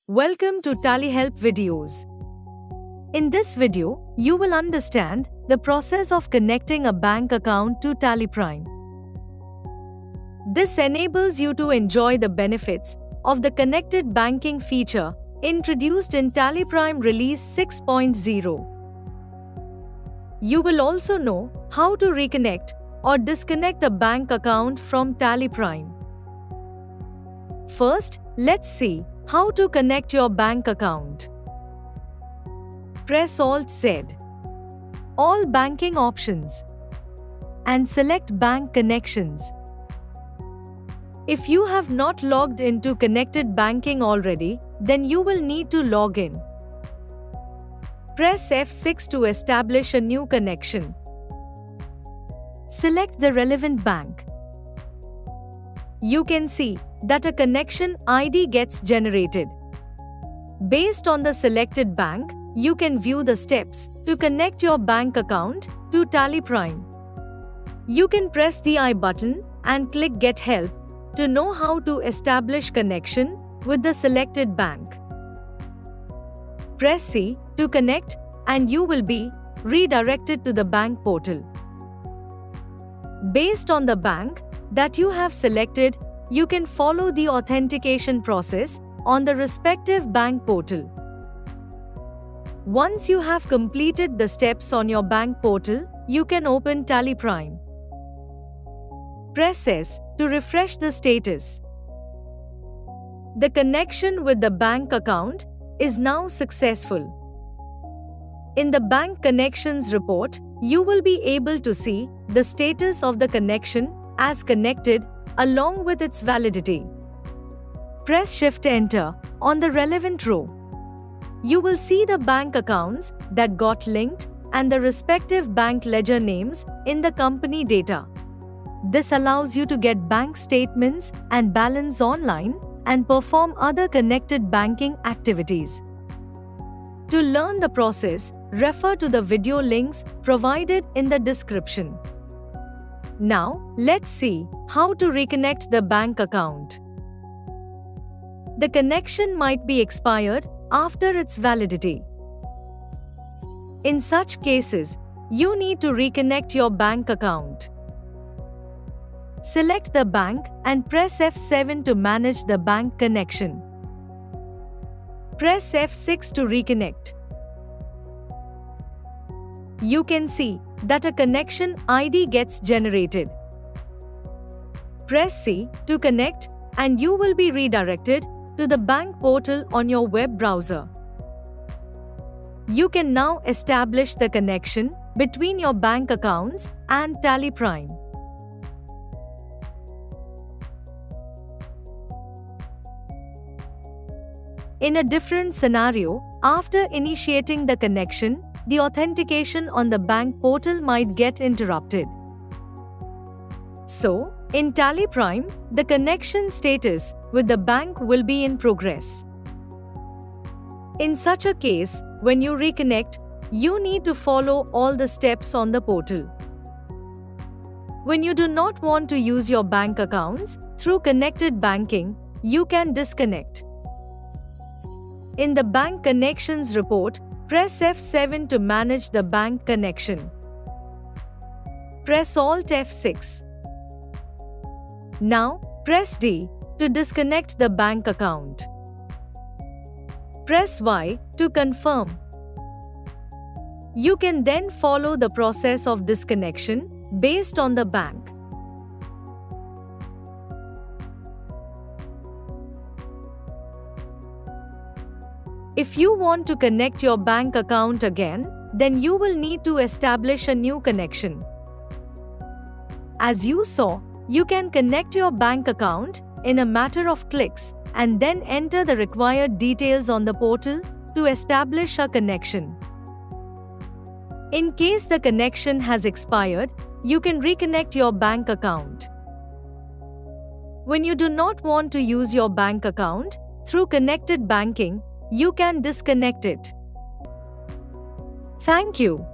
Welcome to TallyHelp videos. In this video, you will understand the process of connecting a bank account to TallyPrime. This enables you to enjoy the benefits of the connected banking feature introduced in TallyPrime Release 6.0. You will also know how to reconnect or disconnect a bank account from TallyPrime. First, let's see how to connect your bank account. Press Alt-Z, all banking options, and select Bank Connections. If you have not logged into Connected Banking already, then you will need to log in. Press F6 to establish a new connection. Select the relevant bank. You can see that a connection ID gets generated. Based on the selected bank, you can view the steps to connect your bank account to TallyPrime. You can press the I button and click Get Help to know how to establish connection with the selected bank. Press C to connect and you will be redirected to the bank portal. Based on the bank that you have selected, you can follow the authentication process on the respective bank portal. Once you have completed the steps on your bank portal, you can open TallyPrime. Press S to refresh the status. The connection with the bank account is now successful. In the Bank Connections report, you will be able to see the status of the connection as connected along with its validity. Press Shift-Enter on the relevant row. You will see the bank accounts that got linked and the respective bank ledger names in the company data. This allows you to get bank statements and balance online and perform other connected banking activities. To learn the process, refer to the video links provided in the description. Now, let's see how to reconnect the bank account. The connection might be expired after its validity. In such cases, you need to reconnect your bank account. Select the bank and press F7 to manage the bank connection. Press F6 to reconnect. You can see that a connection ID gets generated. Press C to connect and you will be redirected to the bank portal on your web browser. You can now establish the connection between your bank accounts and TallyPrime. In a different scenario, after initiating the connection, the authentication on the bank portal might get interrupted. So, in TallyPrime, the connection status with the bank will be in progress. In such a case, when you reconnect, you need to follow all the steps on the portal. When you do not want to use your bank accounts through connected banking, you can disconnect. In the Bank Connections report, press F7 to manage the bank connection. Press Alt F6. Now, press D to disconnect the bank account. Press Y to confirm. You can then follow the process of disconnection based on the bank. If you want to connect your bank account again, then you will need to establish a new connection. As you saw, you can connect your bank account in a matter of clicks and then enter the required details on the portal to establish a connection. In case the connection has expired, you can reconnect your bank account. When you do not want to use your bank account through connected banking, you can disconnect it. Thank you.